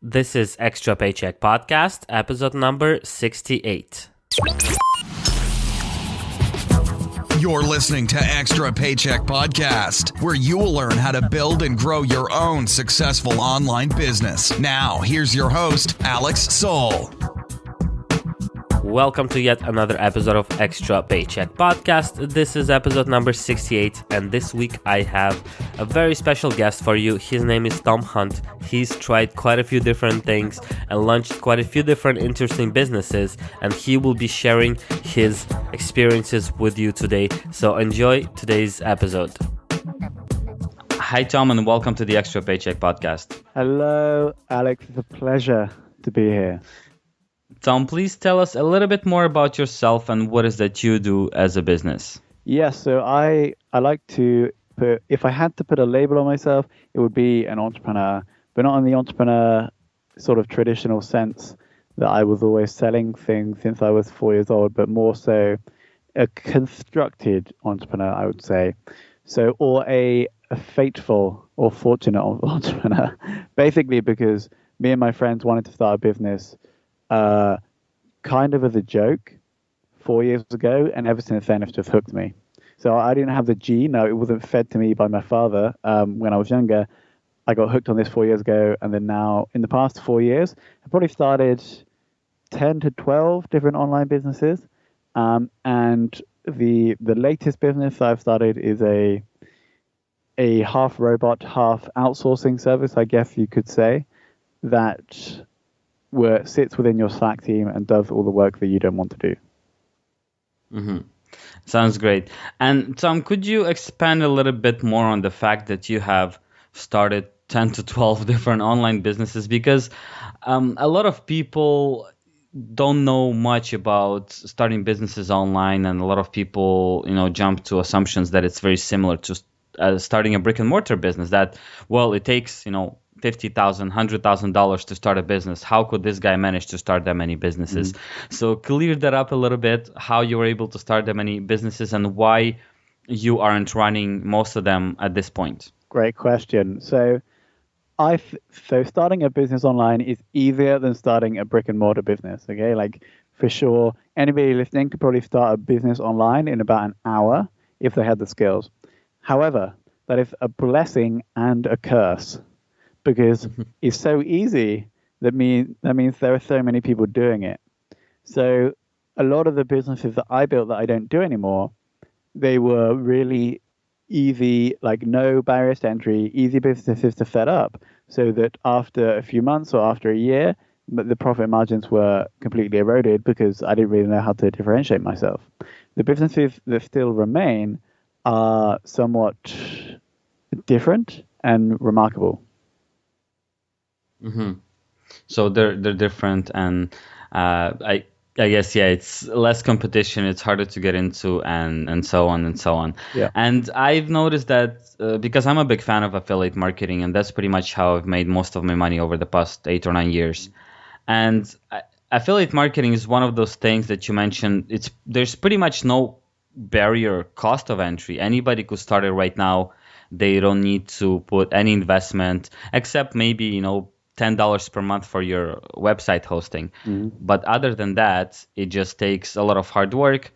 This is Extra Paycheck Podcast, episode number 68. You're listening to Extra Paycheck Podcast, where you will learn how to build and grow your own successful online business. Now, here's your host, Alex Soul. Welcome to yet another episode of Extra Paycheck Podcast. This is episode number 68, and this week I have a very special guest for you. His name is Tom Hunt. He's tried quite a few different things and launched quite a few different interesting businesses, and he will be sharing his experiences with you today. So enjoy today's episode. Hi, Tom, and welcome to the Extra Paycheck Podcast. Hello, Alex. It's a pleasure to be here. Tom, please tell us a little bit more about yourself and what is that you do as a business. Yes, so I like to put, if I had to put a label on myself, it would be an entrepreneur, but not in the entrepreneur sort of traditional sense that I was always selling things since I was 4 years old, but more so a constructed entrepreneur, I would say. So, or a fateful or fortunate entrepreneur, basically because me and my friends wanted to start a business kind of as a joke 4 years ago, and ever since then it's just hooked me. So I didn't have the gene. No, it wasn't fed to me by my father when I was younger. I got hooked on this 4 years ago, and then now in the past 4 years, I probably started 10 to 12 different online businesses. And the latest business I've started is a half robot, half outsourcing service, I guess you could say, that sits within your Slack team and does all the work that you don't want to do. Mm-hmm. Sounds great. And Tom, could you expand a little bit more on the fact that you have started 10 to 12 different online businesses? Because a lot of people don't know much about starting businesses online, and a lot of people, jump to assumptions that it's very similar to starting a brick and mortar business. That, well, it takes, $50,000, $100,000 to start a business. How could this guy manage to start that many businesses? Mm-hmm. So clear that up a little bit, how you were able to start that many businesses and why you aren't running most of them at this point. Great question. So starting a business online is easier than starting a brick and mortar business. Okay, like for sure, anybody listening could probably start a business online in about an hour if they had the skills. However, that is a blessing and a curse, because it's so easy. That means there are so many people doing it. So a lot of the businesses that I built that I don't do anymore, they were really easy, like no barriers to entry, easy businesses to set up, so that after a few months or after a year, the profit margins were completely eroded because I didn't really know how to differentiate myself. The businesses that still remain are somewhat different and remarkable. Mm-hmm. So they're different, and I guess it's less competition. It's harder to get into, and so on and so on. Yeah. And I've noticed that because I'm a big fan of affiliate marketing, and that's pretty much how I've made most of my money over the past 8 or 9 years. And affiliate marketing is one of those things that you mentioned. There's pretty much no barrier cost of entry. Anybody could start it right now. They don't need to put any investment except maybe $10 per month for your website hosting. Mm-hmm. But other than that, it just takes a lot of hard work.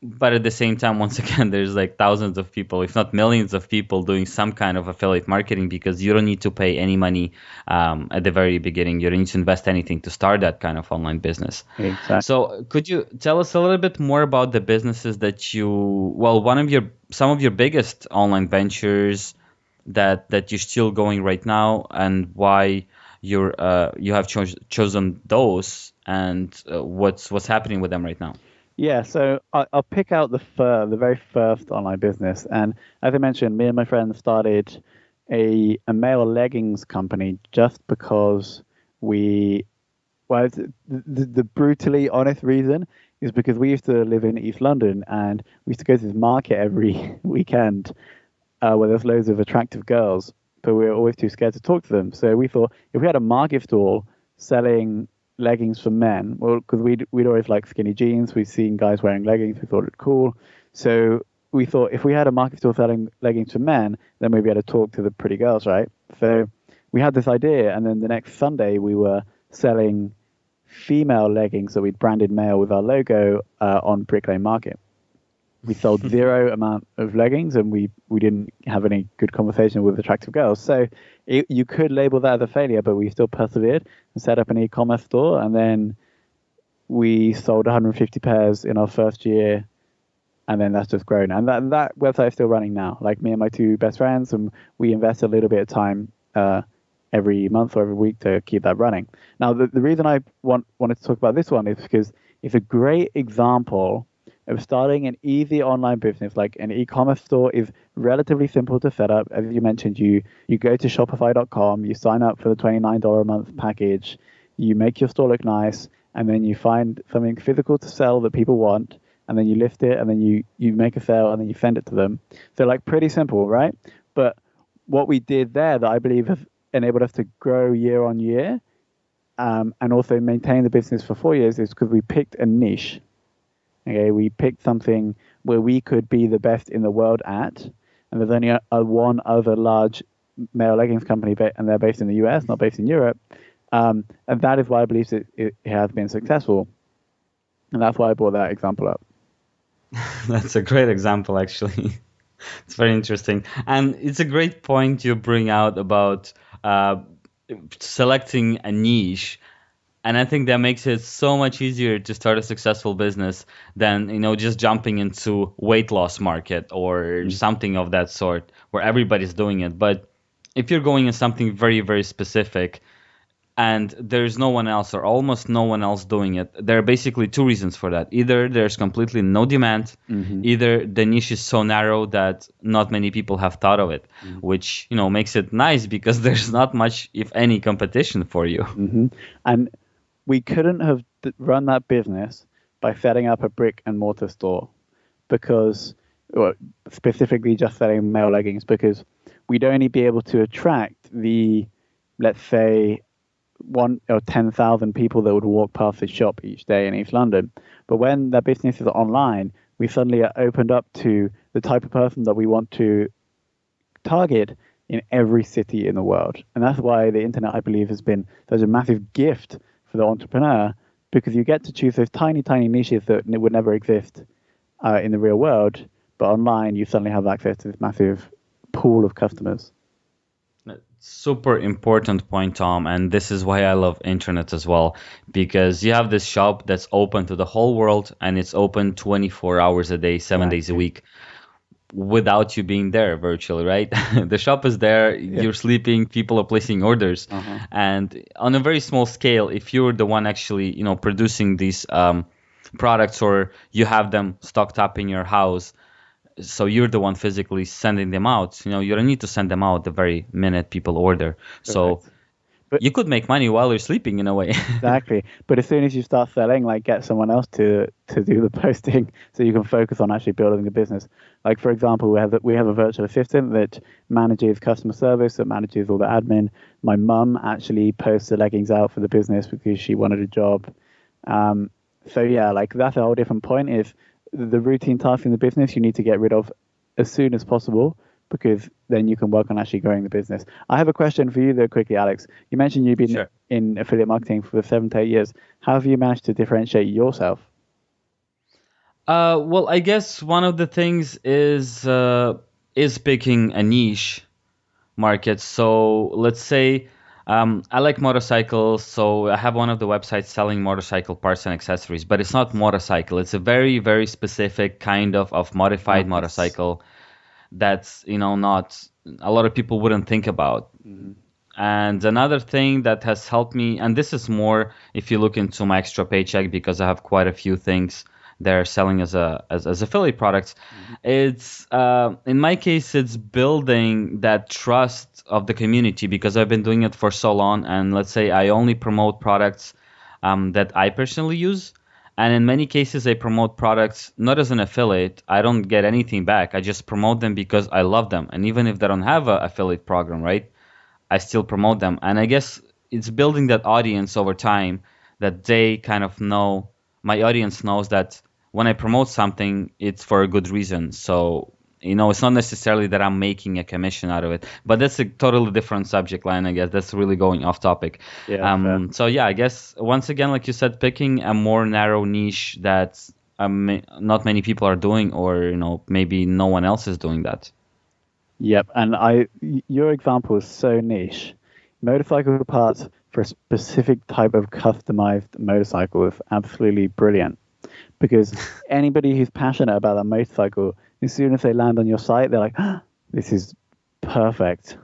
But at the same time, once again, there's like thousands of people, if not millions of people doing some kind of affiliate marketing, because you don't need to pay any money at the very beginning. You don't need to invest anything to start that kind of online business. Exactly. So could you tell us a little bit more about the businesses that some of your biggest online ventures that you're still going right now, and why you have chosen those, and what's happening with them right now? Yeah, so I'll pick out the very first online business. And as I mentioned, me and my friends started a male leggings company just because the brutally honest reason is because we used to live in East London, and we used to go to this market every weekend where there's loads of attractive girls, but we were always too scared to talk to them. So we thought if we had a market stall selling leggings for men, well, because we'd always liked skinny jeans, we'd seen guys wearing leggings, we thought it cool. So we thought if we had a market store selling leggings for men, then we'd be able to talk to the pretty girls, right? So we had this idea, and then the next Sunday we were selling female leggings that we'd branded male with our logo on Brick Lane Market. We sold zero amount of leggings, and we didn't have any good conversation with attractive girls. So you could label that as a failure, but we still persevered and set up an e-commerce store, and then we sold 150 pairs in our first year, and then that's just grown. And that website is still running now. Like, me and my two best friends, and we invest a little bit of time every month or every week to keep that running. Now, the reason I wanted to talk about this one is because it's a great example of starting an easy online business. Like, an e-commerce store is relatively simple to set up. As you mentioned, you go to Shopify.com, you sign up for the $29 a month package, you make your store look nice, and then you find something physical to sell that people want, and then you list it, and then you make a sale, and then you send it to them. So, like, pretty simple, right? But what we did there that I believe has enabled us to grow year on year, and also maintain the business for 4 years, is because we picked a niche. Okay, we picked something where we could be the best in the world at, and there's only one other large male leggings company, and they're based in the US, not based in Europe, and that is why I believe it has been successful, and that's why I brought that example up. That's a great example, actually. It's very interesting, and it's a great point you bring out about selecting a niche. And I think that makes it so much easier to start a successful business than, just jumping into weight loss market or something of that sort where everybody's doing it. But if you're going in something very, very specific and there's no one else or almost no one else doing it, there are basically two reasons for that. Either there's completely no demand, either the niche is so narrow that not many people have thought of it, which, makes it nice because there's not much, if any, competition for you. And we couldn't have run that business by setting up a brick and mortar store, because, or specifically just selling male leggings, because we'd only be able to attract the, let's say, 1 or 10,000 people that would walk past the shop each day in East London. But when that business is online, we suddenly are opened up to the type of person that we want to target in every city in the world. And that's why the internet, I believe, has been such a massive gift for the entrepreneur, because you get to choose those tiny, tiny niches that would never exist in the real world, but online you suddenly have access to this massive pool of customers. Super important point, Tom, and this is why I love internet as well, because you have this shop that's open to the whole world, and it's open 24 hours a day, 7 days a week, without you being there virtually, right? The shop is there, you're sleeping, people are placing orders. And on a very small scale, if you're the one actually, producing these products, or you have them stocked up in your house, so you're the one physically sending them out, you don't need to send them out the very minute people order. So but you could make money while you're sleeping in a way. Exactly. But as soon as you start selling, like, get someone else to do the posting so you can focus on actually building the business. Like, for example, we have a virtual assistant that manages customer service, that manages all the admin. My mum actually posts the leggings out for the business because she wanted a job. So yeah, like, that's a whole different point, is the routine tasks in the business you need to get rid of as soon as possible, because then you can work on actually growing the business. I have a question for you though, quickly, Alex. You mentioned you've been in affiliate marketing for 7 to 8 years. How have you managed to differentiate yourself? Well, I guess one of the things is picking a niche market. So let's say I like motorcycles, so I have one of the websites selling motorcycle parts and accessories, but it's not motorcycle. It's a very, very specific kind of modified motorcycle that's, not a lot of people wouldn't think about. And another thing that has helped me, and this is more if you look into my extra paycheck, because I have quite a few things they're selling as affiliate products. It's in my case, it's building that trust of the community, because I've been doing it for so long. And let's say I only promote products that I personally use. And in many cases, I promote products not as an affiliate. I don't get anything back. I just promote them because I love them. And even if they don't have an affiliate program, right, I still promote them. And I guess it's building that audience over time, that they kind of know, my audience knows that when I promote something, it's for a good reason. So it's not necessarily that I'm making a commission out of it, but that's a totally different subject line, I guess. That's really going off topic. Yeah, fair. So yeah, I guess once again, like you said, picking a more narrow niche that not many people are doing, or maybe no one else is doing that. Yep, and your example is so niche. Motorcycle parts for a specific type of customized motorcycle is absolutely brilliant, because anybody who's passionate about that motorcycle, as soon as they land on your site, they're like, this is perfect.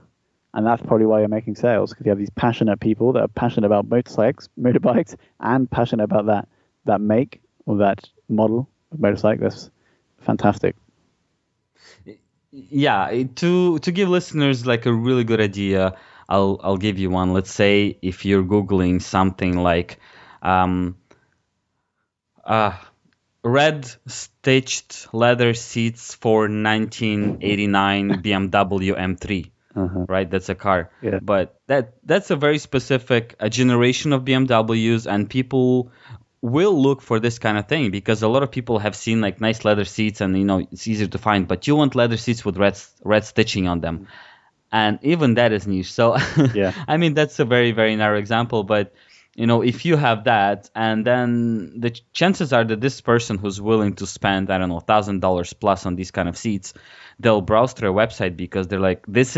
And that's probably why you're making sales, because you have these passionate people that are passionate about motorbikes, and passionate about that make or that model of motorcycle. That's fantastic. Yeah, to give listeners like a really good idea, I'll give you one. Let's say if you're Googling something like red stitched leather seats for 1989 BMW M3. Right, that's a car. Yeah. But that's a very specific generation of BMWs, and people will look for this kind of thing because a lot of people have seen like nice leather seats, and it's easier to find. But you want leather seats with red stitching on them, and even that is niche. So Yeah. I mean, that's a very, very narrow example, but if you have that, and then the chances are that this person who's willing to spend, I don't know, $1,000 plus on these kind of seats, they'll browse through a website because they're like, this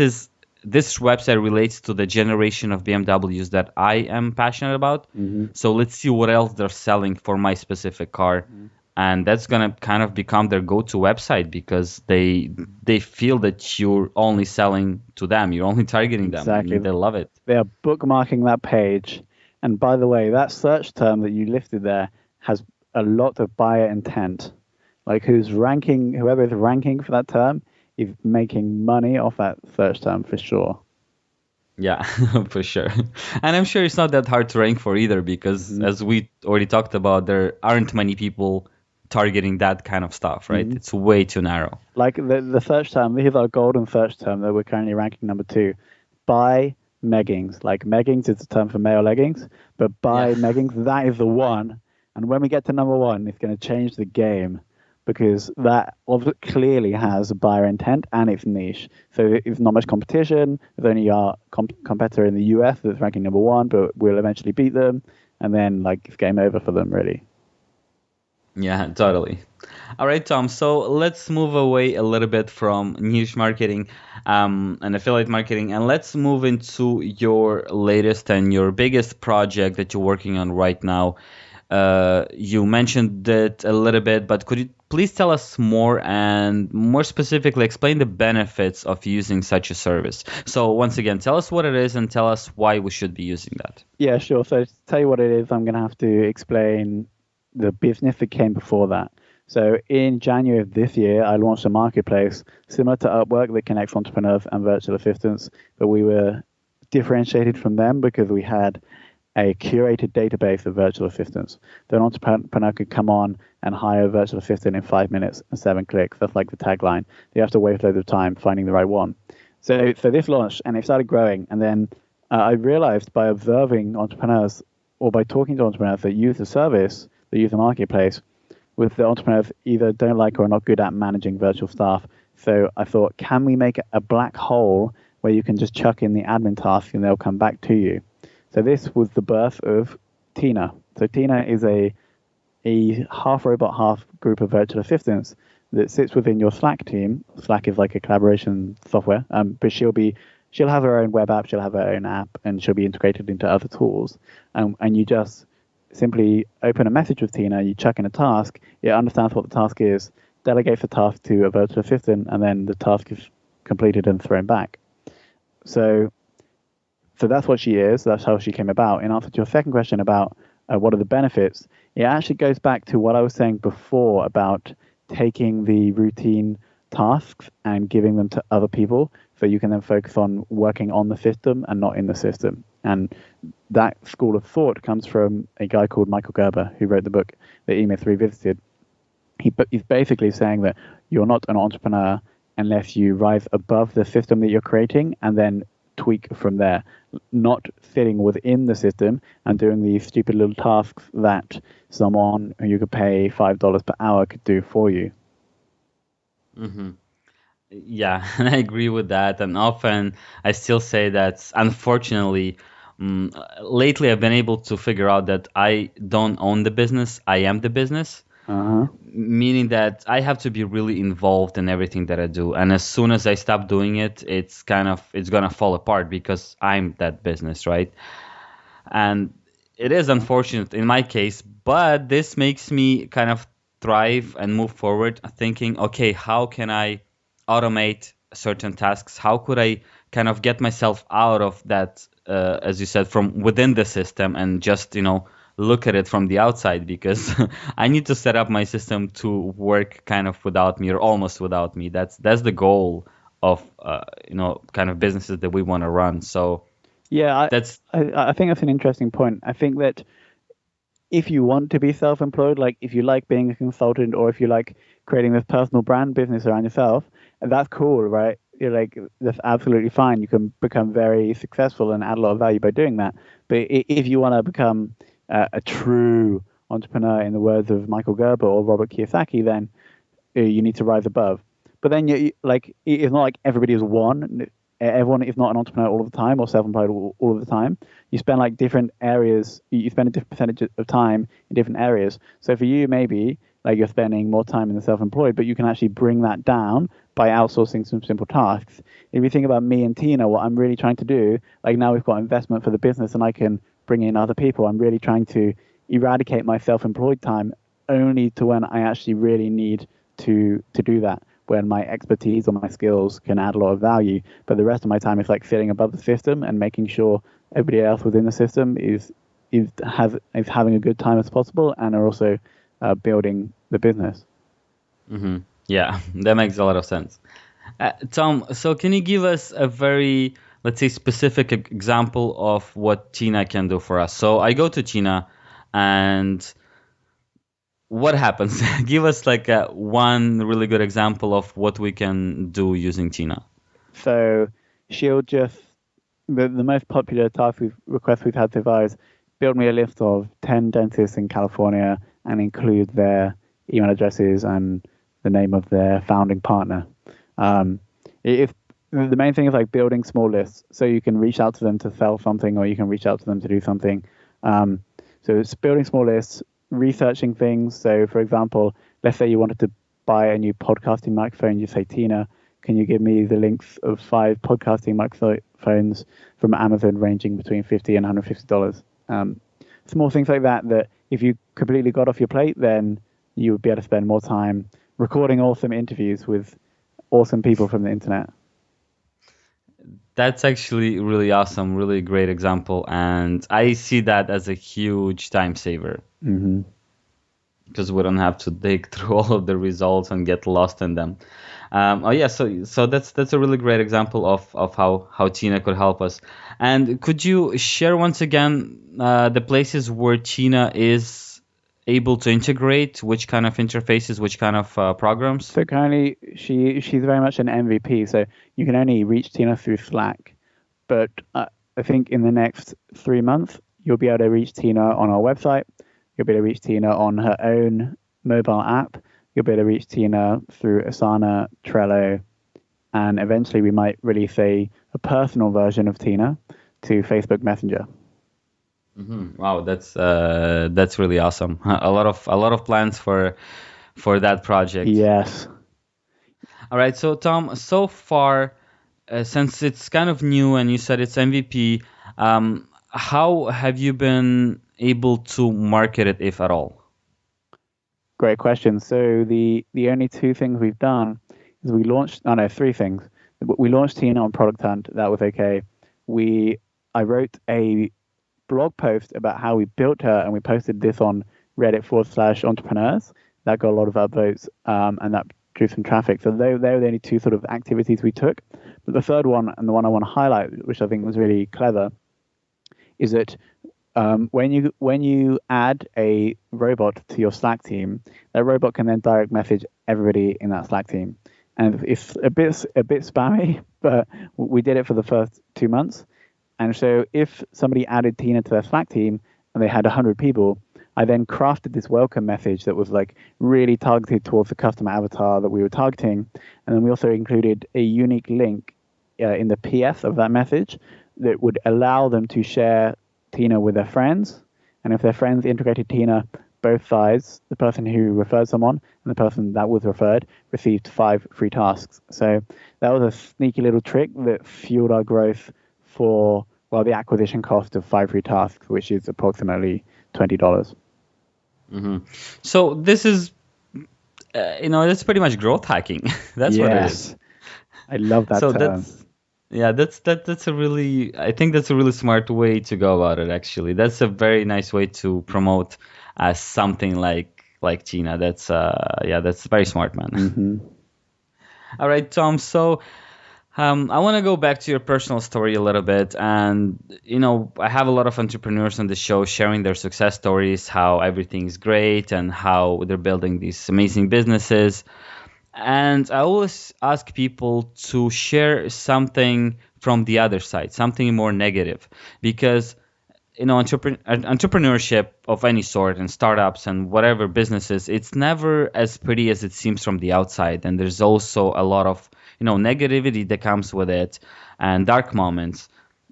website relates to the generation of BMWs that I am passionate about. So let's see what else they're selling for my specific car. And that's going to kind of become their go-to website because they feel that you're only selling to them. You're only targeting them. Exactly. They love it. They are bookmarking that page. And by the way, that search term that you listed there has a lot of buyer intent. Like whoever is ranking for that term is making money off that search term for sure. Yeah, for sure. And I'm sure it's not that hard to rank for either because as we already talked about, there aren't many people targeting that kind of stuff, right? It's way too narrow. Like the search term, here's our golden search term that we're currently ranking number 2. Buy meggings. Like meggings is the term for male leggings, but buy meggings, that is the one. And when we get to number 1, it's going to change the game because that clearly has a buyer intent and it's niche. So it's not much competition. There's only our competitor in the US that's ranking number 1, but we'll eventually beat them. And then it's game over for them, really. Yeah, totally. All right, Tom. So let's move away a little bit from niche marketing and affiliate marketing, and let's move into your latest and your biggest project that you're working on right now. You mentioned it a little bit, but could you please tell us more and more specifically explain the benefits of using such a service? So once again, tell us what it is and tell us why we should be using that. Yeah, sure. So to tell you what it is, I'm going to have to explain the business that came before that. So in January of this year, I launched a marketplace similar to Upwork that connects entrepreneurs and virtual assistants, but we were differentiated from them because we had a curated database of virtual assistants. So an entrepreneur could come on and hire a virtual assistant in 5 minutes and 7 clicks. That's like the tagline. You have to waste loads of time finding the right one. So this launched and it started growing. And then I realized by observing entrepreneurs or by talking to entrepreneurs that use the service, that use the marketplace, with the entrepreneurs either don't like or are not good at managing virtual staff. So I thought, can we make a black hole where you can just chuck in the admin task and they'll come back to you? So this was the birth of Tina. So Tina is a half robot, half group of virtual assistants that sits within your Slack team. Slack is like a collaboration software, but she'll have her own web app, she'll have her own app, and she'll be integrated into other tools. And you just simply open a message with Tina, you chuck in a task, it understands what the task is, delegates the task to a virtual assistant, and then the task is completed and thrown back. So that's what she is. That's how she came about. In answer to your second question about what are the benefits, it actually goes back to what I was saying before about taking the routine tasks and giving them to other people so you can then focus on working on the system and not in the system. And that school of thought comes from a guy called Michael Gerber, who wrote the book The E-Myth Revisited. He's basically saying that you're not an entrepreneur unless you rise above the system that you're creating and then tweak from there, not sitting within the system and doing these stupid little tasks that someone who you could pay $5 per hour could do for you. Mm-hmm. Yeah, and I agree with that. And often I still say that, unfortunately, lately I've been able to figure out that I don't own the business, I am the business. Uh-huh. Meaning that I have to be really involved in everything that I do. And as soon as I stop doing it, it's gonna fall apart because I'm that business, right? And it is unfortunate in my case, but this makes me kind of thrive and move forward thinking, okay, how can I automate certain tasks? How could I kind of get myself out of that, as you said, from within the system and just, look at it from the outside, because I need to set up my system to work kind of without me or almost without me. That's the goal of, kind of businesses that we want to run. So Yeah, that's I think that's an interesting point. I think that if you want to be self-employed, like if you like being a consultant or if you like creating this personal brand business around yourself, that's cool, right? You're like, that's absolutely fine. You can become very successful and add a lot of value by doing that. But if you want to become a true entrepreneur, in the words of Michael Gerber or Robert Kiyosaki, then you need to rise above. But then like, it's not like everybody is one. Everyone is not an entrepreneur all of the time or self-employed all of the time. You spend like different areas. You spend a different percentage of time in different areas. So for you, maybe like you're spending more time in the self-employed, but you can actually bring that down by outsourcing some simple tasks. If you think about me and Tina, what I'm really trying to do, like now we've got investment for the business and I can bring in other people. I'm really trying to eradicate my self-employed time only to when I actually really need to do that, when my expertise or my skills can add a lot of value. But the rest of my time is like sitting above the system and making sure everybody else within the system is having a good time as possible and are also building the business. hmm Yeah, that makes a lot of sense. Tom, so can you give us a very, let's say, specific example of what Tina can do for us? So I go to Tina, and what happens? Give us like one really good example of what we can do using Tina. So she'll just the most popular request we've had so far is build me a list of 10 dentists in California and include their email addresses and the name of their founding partner. If the main thing is like building small lists, so you can reach out to them to sell something or you can reach out to them to do something. So it's building small lists, researching things. So for example, let's say you wanted to buy a new podcasting microphone. You say, Tina, can you give me the links of 5 podcasting microphones from Amazon ranging between $50 and $150? Small things like that if you completely got off your plate, then you would be able to spend more time recording awesome interviews with awesome people from the internet. That's actually really awesome, really great example. And I see that as a huge time saver. Mm-hmm. Because we don't have to dig through all of the results and get lost in them. So that's a really great example of how Tina could help us. And could you share once again the places where Tina is able to integrate, which kind of interfaces, which kind of programs? So currently, she's very much an MVP. So you can only reach Tina through Slack, but I think in the next 3 months you'll be able to reach Tina on our website. You'll be able to reach Tina on her own mobile app. You'll be able to reach Tina through Asana, Trello, and eventually we might release a personal version of Tina to Facebook Messenger. Mm-hmm. Wow, that's really awesome. A lot of plans for that project. Yes. All right, so Tom, so far, since it's kind of new and you said it's MVP, how have you been able to market it, if at all? Great question. So the only 2 things we've done is we launched, 3 things. We launched Tina on Product Hunt. That was okay. I wrote a blog post about how we built her, and we posted this on Reddit/entrepreneurs. That got a lot of upvotes, and that drew some traffic. So they were the only 2 sort of activities we took. But the third one, and the one I want to highlight, which I think was really clever, is that when you add a robot to your Slack team, that robot can then direct message everybody in that Slack team. And it's a bit spammy, but we did it for the first 2 months. And so if somebody added Tina to their Slack team and they had 100 people, I then crafted this welcome message that was like really targeted towards the customer avatar that we were targeting. And then we also included a unique link in the PS of that message that would allow them to share Tina with their friends. And if their friends integrated Tina, both sides, the person who referred someone and the person that was referred, received 5 free tasks. So that was a sneaky little trick that fueled our growth for, well, the acquisition cost of 5 free tasks, which is approximately $20. So this is, that's pretty much growth hacking. That's what it is. I love that term. That's a really, I think that's a really smart way to go about it, actually. That's a very nice way to promote something like Tina. That's very smart, man. Mm-hmm. All right, Tom. So I want to go back to your personal story a little bit. And, I have a lot of entrepreneurs on the show sharing their success stories, how everything's great and how they're building these amazing businesses. And I always ask people to share something from the other side, something more negative, because entrepreneurship of any sort and startups and whatever businesses, it's never as pretty as it seems from the outside. And there's also a lot of negativity that comes with it and dark moments,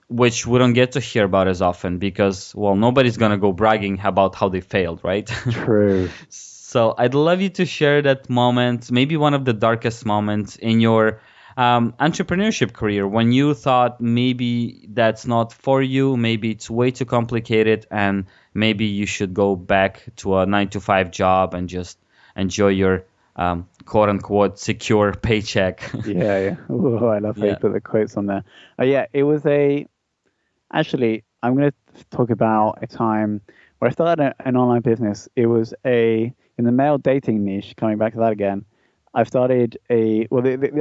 which we don't get to hear about as often because, well, nobody's gonna go bragging about how they failed, right? True. So I'd love you to share that moment, maybe one of the darkest moments in your entrepreneurship career when you thought maybe that's not for you, maybe it's way too complicated, and maybe you should go back to a 9-to-5 job and just enjoy your quote-unquote secure paycheck. Yeah. Ooh, I love how you put the quotes on there. It was actually, I'm going to talk about a time where I started an online business. It was in the male dating niche, coming back to that again. I started the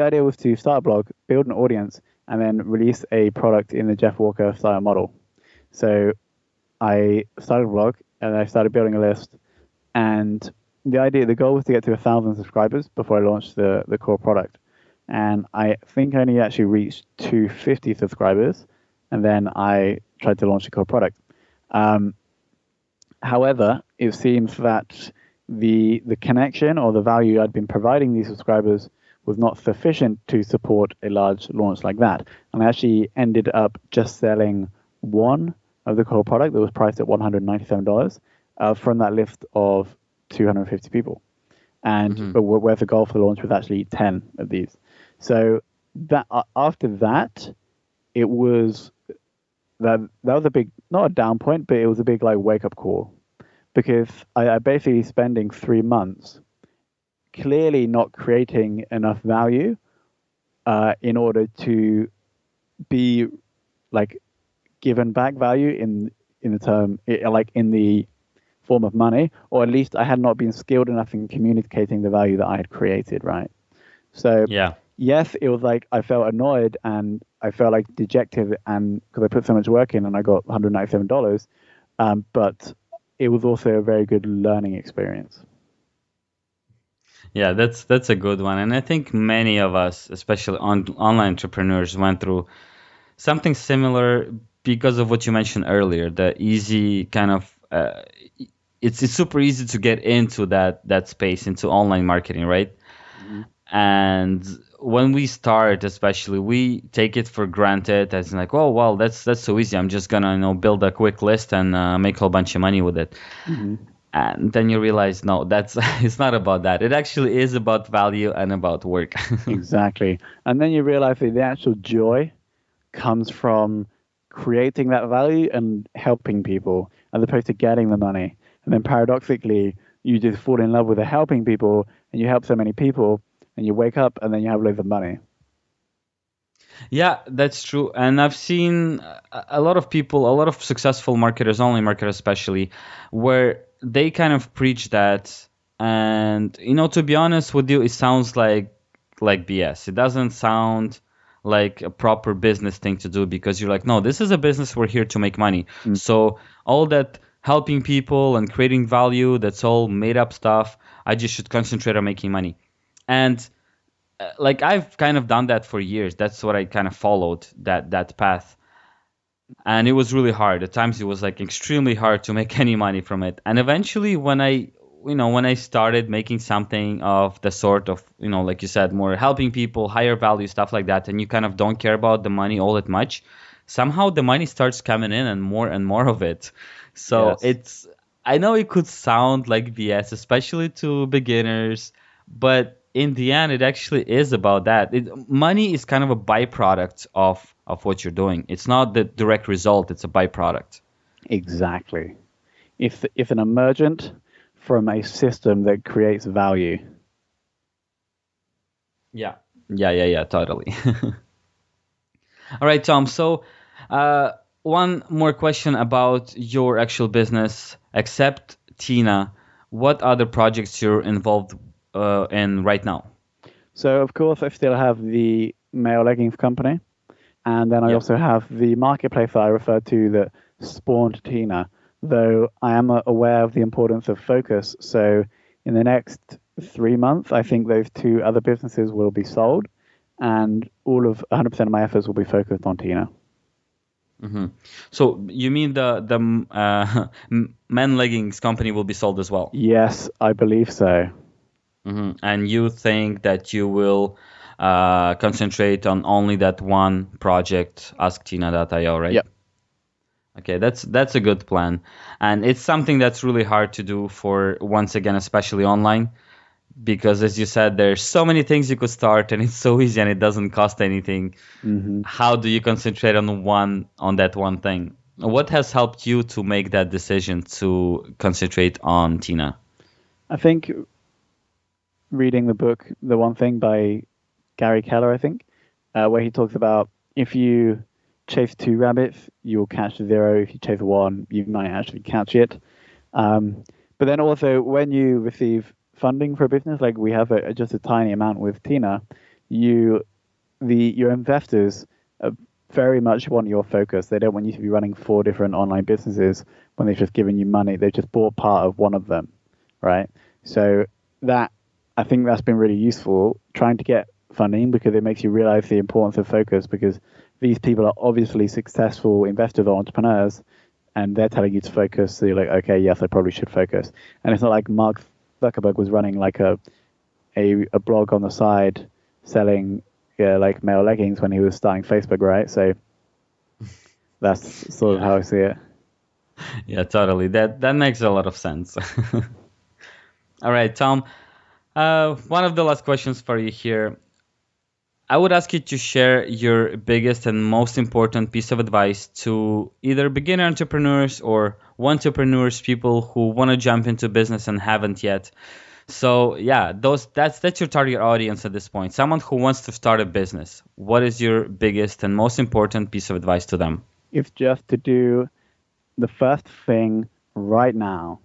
idea was to start a blog, build an audience, and then release a product in the Jeff Walker style model. So I started a blog and I started building a list, and the goal was to get to 1,000 subscribers before I launched the core product. And I think I only actually reached 250 subscribers, and then I tried to launch the core product. However, it seems that the connection or the value I'd been providing these subscribers was not sufficient to support a large launch like that. And I actually ended up just selling one of the core product that was priced at $197 from that list of 250 people. And but where the goal for the launch was actually 10 of these. So that after that, it was that was a big, not a down point, but it was a big wake up call. Because I basically spending 3 months clearly not creating enough value in order to be given back value in the form of money, or at least I had not been skilled enough in communicating the value that I had created, right? So yes, it was I felt annoyed and I felt dejected, and because I put so much work in and I got $197, but it was also a very good learning experience. Yeah, that's a good one. And I think many of us, especially online entrepreneurs, went through something similar because of what you mentioned earlier, the easy kind of, it's super easy to get into that space, into online marketing, right? Mm-hmm. And when we start, especially, we take it for granted as oh, well, that's so easy. I'm just gonna build a quick list and make a whole bunch of money with it. Mm-hmm. And then you realize, no, it's not about that. It actually is about value and about work. Exactly. And then you realize that the actual joy comes from creating that value and helping people as opposed to getting the money. And then paradoxically, you just fall in love with the helping people and you help so many people, and you wake up and then you have loads of money. Yeah, that's true. And I've seen a lot of people, a lot of successful marketers, online marketers especially, where they kind of preach that. And, to be honest with you, it sounds like BS. It doesn't sound like a proper business thing to do, because you're no, this is a business. We're here to make money. Mm. So all that helping people and creating value, that's all made up stuff. I just should concentrate on making money. And I've kind of done that for years. That's what I kind of followed, that path. and it was really hard. At times, it was like extremely hard to make any money from it. And eventually, when I started making something of the sort of, like you said, more helping people, higher value stuff like that, and you kind of don't care about the money all that much, somehow the money starts coming in and more of it. So Yes. I know it could sound like BS, especially to beginners, but in the end, it actually is about that. Money is kind of a byproduct of what you're doing. It's not the direct result, it's a byproduct. Exactly. If an emergent from a system that creates value. Yeah. Yeah, totally. All right, Tom. So, one more question about your actual business. Except Tina, what other projects you're involved in right now? So of course I still have the male leggings company, and then I Yeah. also have the marketplace that I referred to that spawned Tina. Though I am aware of the importance of focus, so in the next 3 months, I think those two other businesses will be sold, and all of 100% of my efforts will be focused on Tina. hmm So you mean the men leggings company will be sold as well? Yes, I believe so. And you think that you will concentrate on only that one project, asktina.io, right? Yep. Okay, that's a good plan, and it's something that's really hard to do for, once again, especially online, because as you said, there's so many things you could start, and it's so easy, and it doesn't cost anything. hmm How do you concentrate on that one thing? What has helped you to make that decision to concentrate on Tina? I think reading the book The One Thing by Gary Keller, I think, where he talks about if you chase two rabbits, you'll catch zero. If you chase one, you might actually catch it. Um, but then also, when you receive funding for a business, like we have just a tiny amount with Tina, you your investors very much want your focus. They don't want you to be running four different online businesses when they've just given you money. They've just bought part of one of them, right? So that I think that's been really useful trying to get funding because it makes you realize the importance of focus because these people are obviously successful investors or entrepreneurs and they're telling you to focus. So you're like, okay, yes, I probably should focus. And it's not like Mark Zuckerberg was running like a blog on the side selling like male leggings when he was starting Facebook, right? So that's sort of how I see it. Yeah, totally. That makes a lot of sense. All right, Tom. One of the last questions for you here. I would ask you to share your biggest and most important piece of advice to either beginner entrepreneurs or entrepreneurs, people who want to jump into business and haven't yet. So yeah, that's your target audience at this point. Someone who wants to start a business. What is your biggest and most important piece of advice to them? It's just to do the first thing right now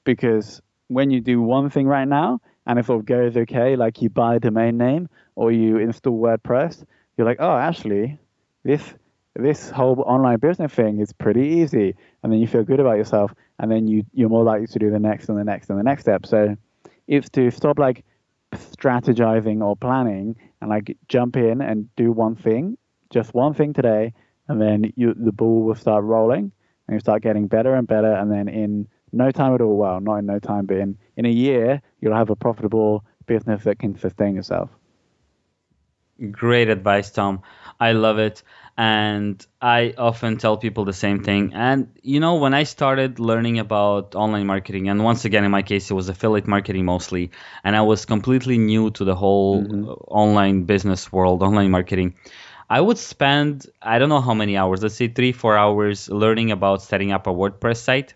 because when you do one thing right now and it sort of goes okay, like you buy a domain name or you install WordPress, you're like, oh, actually, this whole online business thing is pretty easy, and then you feel good about yourself, and then you're more likely to do the next and the next and the next step. So it's to stop like strategizing or planning and like jump in and do one thing, just one thing today, and then the ball will start rolling and you start getting better and better, and then in no time at all, well, not in no time, but in a year, you'll have a profitable business that can sustain yourself. Great advice, Tom. I love it. And I often tell people the same thing. And, when I started learning about online marketing, and once again, in my case, it was affiliate marketing mostly, and I was completely new to the whole online business world, online marketing. I would spend, I don't know how many hours, let's say 3-4 hours learning about setting up a WordPress site.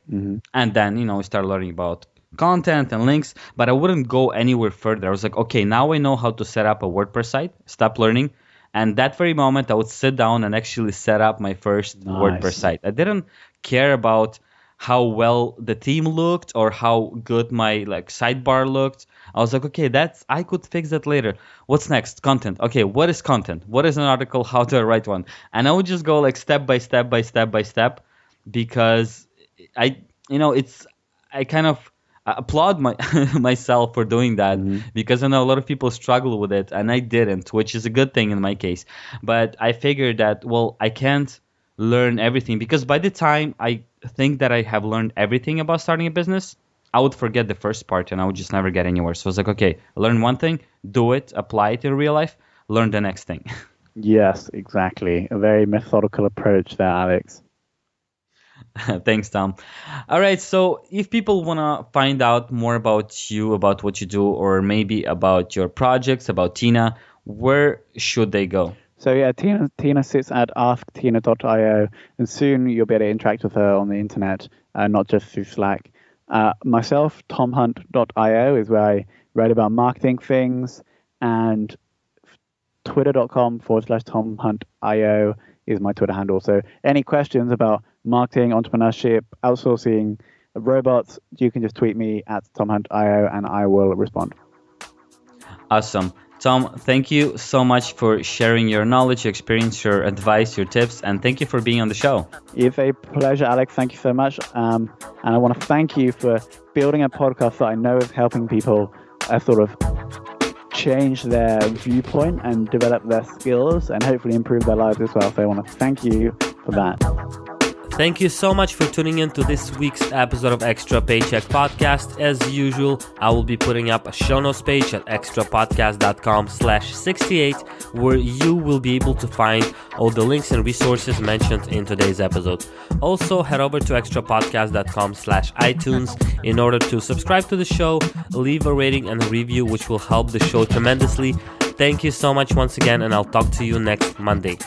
And then, start learning about content and links, but I wouldn't go anywhere further. I was like, okay, now I know how to set up a WordPress site, stop learning. And that very moment, I would sit down and actually set up my first WordPress site. I didn't care about how well the theme looked or how good my sidebar looked. I was like, okay, I could fix that later. What's next? Content. Okay, what is content? What is an article? How do I write one? And I would just go step by step by step by step because I kind of applaud myself for doing that because I know a lot of people struggle with it and I didn't, which is a good thing in my case. But I figured that, well, I can't learn everything, because by the time I think that I have learned everything about starting a business, I would forget the first part and I would just never get anywhere. So it's like, okay, learn one thing, do it, apply it in real life, learn the next thing. Yes, exactly. A very methodical approach there, Alex. Thanks, Tom. All right, so if people want to find out more about you, about what you do, or maybe about your projects, about Tina, where should they go? So yeah, Tina sits at asktina.io, and soon you'll be able to interact with her on the internet, not just through Slack. Myself, tomhunt.io is where I write about marketing things, and twitter.com/tomhuntio is my Twitter handle. So any questions about marketing, entrepreneurship, outsourcing, robots, you can just tweet me at tomhuntio and I will respond. Awesome. Tom, thank you so much for sharing your knowledge, your experience, your advice, your tips, and thank you for being on the show. It's a pleasure, Alex. Thank you so much. And I want to thank you for building a podcast that I know is helping people sort of change their viewpoint and develop their skills and hopefully improve their lives as well. So I want to thank you for that. Thank you so much for tuning in to this week's episode of Extra Paycheck Podcast. As usual, I will be putting up a show notes page at extrapodcast.com/68 where you will be able to find all the links and resources mentioned in today's episode. Also, head over to extrapodcast.com/iTunes in order to subscribe to the show, leave a rating and a review, which will help the show tremendously. Thank you so much once again, and I'll talk to you next Monday.